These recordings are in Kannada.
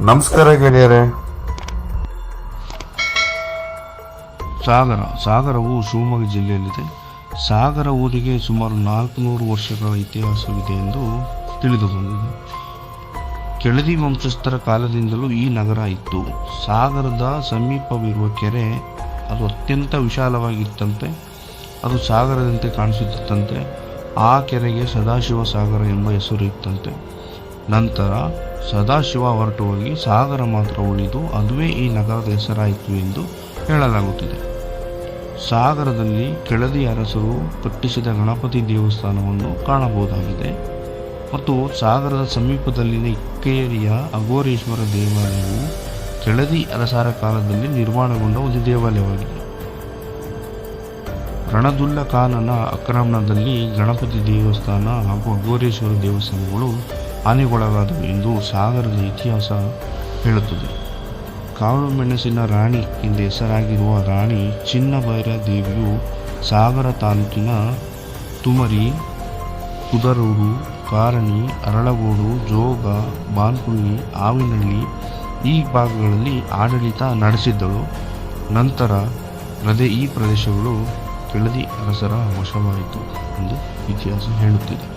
ನಮಸ್ಕಾರ ಗೆಳೆಯರೇ. ಸಾಗರವು ಶಿವಮೊಗ್ಗ ಜಿಲ್ಲೆಯಲ್ಲಿದೆ. ಸಾಗರ ಊರಿಗೆ ಸುಮಾರು 400 ವರ್ಷಗಳ ಇತಿಹಾಸವಿದೆ ಎಂದು ತಿಳಿದು ಬಂದಿದೆ. ಕೆಳದಿ ವಂಶಸ್ಥರ ಕಾಲದಿಂದಲೂ ಈ ನಗರ ಇತ್ತು. ಸಾಗರದ ಸಮೀಪವಿರುವ ಕೆರೆ ಅದು ಅತ್ಯಂತ ವಿಶಾಲವಾಗಿತ್ತಂತೆ. ಅದು ಸಾಗರದಂತೆ ಕಾಣಿಸುತ್ತಿತ್ತಂತೆ. ಆ ಕೆರೆಗೆ ಸದಾಶಿವ ಸಾಗರ ಎಂಬ ಹೆಸರು ಇತ್ತಂತೆ. ನಂತರ ಸದಾಶಿವ ಹೊರಟು ಹೋಗಿ ಸಾಗರ ಮಾತ್ರ ಉಳಿದು ಅದುವೇ ಈ ನಗರದ ಹೆಸರಾಯಿತು ಎಂದು ಹೇಳಲಾಗುತ್ತಿದೆ. ಸಾಗರದಲ್ಲಿ ಕೆಳದಿ ಅರಸರು ಕಟ್ಟಿಸಿದ ಗಣಪತಿ ದೇವಸ್ಥಾನವನ್ನು ಕಾಣಬಹುದಾಗಿದೆ. ಮತ್ತು ಸಾಗರದ ಸಮೀಪದಲ್ಲಿನ ಇಕ್ಕೇರಿಯ ಅಘೋರೇಶ್ವರ ದೇವಾಲಯವು ಕೆಳದಿ ಅರಸರ ಕಾಲದಲ್ಲಿ ನಿರ್ಮಾಣಗೊಂಡ ಒಂದು ದೇವಾಲಯವಾಗಿದೆ. ರಣದುಲ್ಲ ಖಾನನ ಆಕ್ರಮಣದಲ್ಲಿ ಗಣಪತಿ ದೇವಸ್ಥಾನ ಹಾಗೂ ಅಘೋರೇಶ್ವರ ದೇವಸ್ಥಾನಗಳು ಹಾನಿಗೊಳಗಾದವು ಎಂದು ಸಾಗರದ ಇತಿಹಾಸ ಹೇಳುತ್ತದೆ. ಕಾಳು ಮೆಣಸಿನ ರಾಣಿ ಎಂದು ಹೆಸರಾಗಿರುವ ರಾಣಿ ಚಿನ್ನಭೈರ ದೇವಿಯು ಸಾಗರ ತಾಲೂಕಿನ ತುಮರಿ, ಕುದರೂರು, ಕಾರಣಿ, ಅರಳಗೋಡು, ಜೋಗ, ಬಾನ್ಕುಳ್ಳಿ, ಆವಿನಹಳ್ಳಿ ಈ ಭಾಗಗಳಲ್ಲಿ ಆಡಳಿತ ನಡೆಸಿದ್ದಳು. ನಂತರ ಈ ಪ್ರದೇಶಗಳು ಕೆಳದಿ ಅರಸರ ವಶವಾಯಿತು ಎಂದು ಇತಿಹಾಸ ಹೇಳುತ್ತಿದೆ.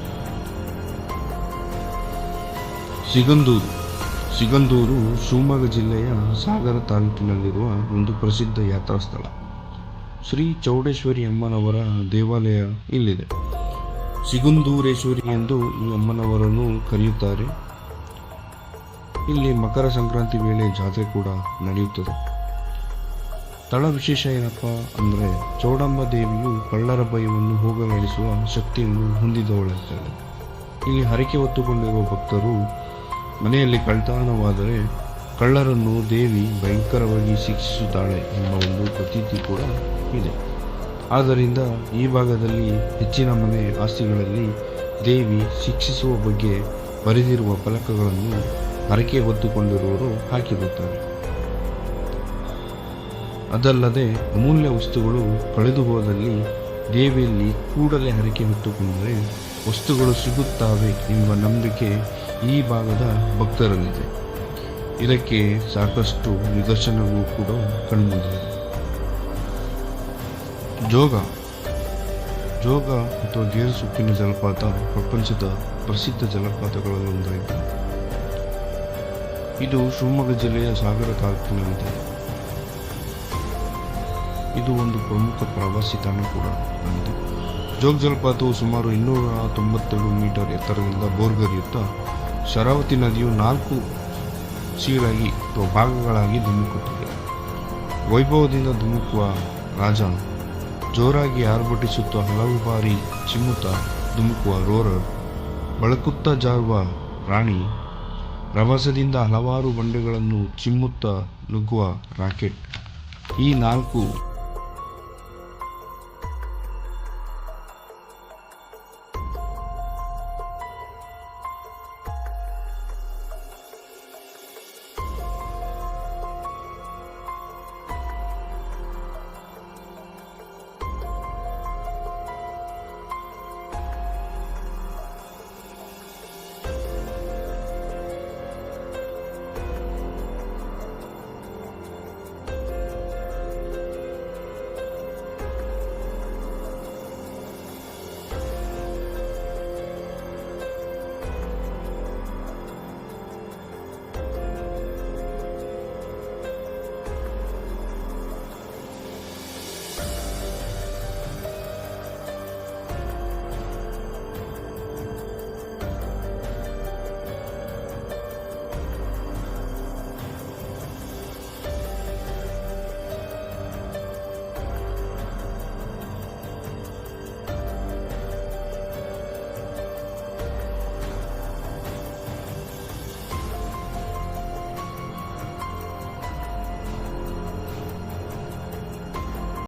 ಸಿಗಂದೂರು ಶಿವಮೊಗ್ಗ ಜಿಲ್ಲೆಯ ಸಾಗರ ತಾಲೂಕಿನಲ್ಲಿರುವ ಒಂದು ಪ್ರಸಿದ್ಧ ಯಾತ್ರಾ ಸ್ಥಳ. ಶ್ರೀ ಚೌಡೇಶ್ವರಿ ಅಮ್ಮನವರ ದೇವಾಲಯ ಇಲ್ಲಿದೆ. ಸಿಗಂದೂರೇಶ್ವರಿ ಎಂದು ಈ ಅಮ್ಮನವರನ್ನು ಕರೆಯುತ್ತಾರೆ. ಇಲ್ಲಿ ಮಕರ ಸಂಕ್ರಾಂತಿ ವೇಳೆ ಜಾತ್ರೆ ಕೂಡ ನಡೆಯುತ್ತದೆ. ಸ್ಥಳ ವಿಶೇಷ ಏನಪ್ಪ ಅಂದರೆ ಚೌಡಮ್ಮ ದೇವಿಯು ಕಳ್ಳರ ಭಯವನ್ನು ಹೋಗಲಾಡಿಸುವ ಶಕ್ತಿಯನ್ನು ಹೊಂದಿದವಳಿದ್ದಾಳೆ. ಇಲ್ಲಿ ಹರಕೆ ಹೊತ್ತುಕೊಂಡಿರುವ ಭಕ್ತರು ಮನೆಯಲ್ಲಿ ಕಳ್ಳತನವಾದರೆ ಕಳ್ಳರನ್ನು ದೇವಿ ಭಯಂಕರವಾಗಿ ಶಿಕ್ಷಿಸುತ್ತಾಳೆ ಎಂಬ ಒಂದು ಪ್ರತೀತಿ ಕೂಡ ಇದೆ. ಆದ್ದರಿಂದ ಈ ಭಾಗದಲ್ಲಿ ಹೆಚ್ಚಿನ ಮನೆ ಆಸ್ತಿಗಳಲ್ಲಿ ದೇವಿ ಶಿಕ್ಷಿಸುವ ಬಗ್ಗೆ ಬರೆದಿರುವ ಫಲಕಗಳನ್ನು ಹರಕೆ ಹೊತ್ತುಕೊಂಡಿರುವವರು ಹಾಕಿರುತ್ತಾರೆ. ಅದಲ್ಲದೆ ಅಮೂಲ್ಯ ವಸ್ತುಗಳು ಕಳೆದು ಹೋದಲ್ಲಿ ದೇವಿಯಲ್ಲಿ ಕೂಡಲೇ ಹರಕೆ ಹೊತ್ತುಕೊಂಡರೆ ವಸ್ತುಗಳು ಸಿಗುತ್ತವೆ ಎಂಬ ನಂಬಿಕೆ ಈ ಭಾಗದ ಭಕ್ತರಲ್ಲಿದೆ. ಇದಕ್ಕೆ ಸಾಕಷ್ಟು ನಿದರ್ಶನವೂ ಕೂಡ ಕಂಡುಬಂದಿದೆ. ಜೋಗ ಅಥವಾ ಗೇರುಸುಕ್ಕಿನ ಜಲಪಾತ ಪ್ರಪಂಚದ ಪ್ರಸಿದ್ಧ ಜಲಪಾತಗಳಲ್ಲಿ ಒಂದಾಗಿದೆ. ಇದು ಶಿವಮೊಗ್ಗ ಜಿಲ್ಲೆಯ ಸಾಗರ ತಾಲೂಕಿನಲ್ಲಿದೆ. ಇದು ಒಂದು ಪ್ರಮುಖ ಪ್ರವಾಸಿ ತಾಣ ಕೂಡ ಆಗಿದೆ. ಜೋಗ ಜಲಪಾತವು ಸುಮಾರು 297 ಮೀಟರ್ ಎತ್ತರದಿಂದ ಬೋರ್ಗರಿಯುತ್ತಾ ಶರಾವತಿ ನದಿಯು 4 ಸೀಳಾಗಿ ಅಥವಾ ಭಾಗಗಳಾಗಿ ಧುಮುಕುತ್ತದೆ. ವೈಭವದಿಂದ ಧುಮುಕುವ ರಾಜ, ಜೋರಾಗಿ ಆರ್ಭಟಿಸುತ್ತಾ ಹಲವು ಬಾರಿ ಚಿಮ್ಮುತ್ತಾ ಧುಮುಕುವ ರೋರರ್, ಬಳಕುತ್ತಾ ಜಾರುವ ರಾಣಿ, ರಭಸದಿಂದ ಹಲವಾರು ಬಂಡೆಗಳನ್ನು ಚಿಮ್ಮುತ್ತಾ ನುಗ್ಗುವ ರಾಕೆಟ್. ಈ 4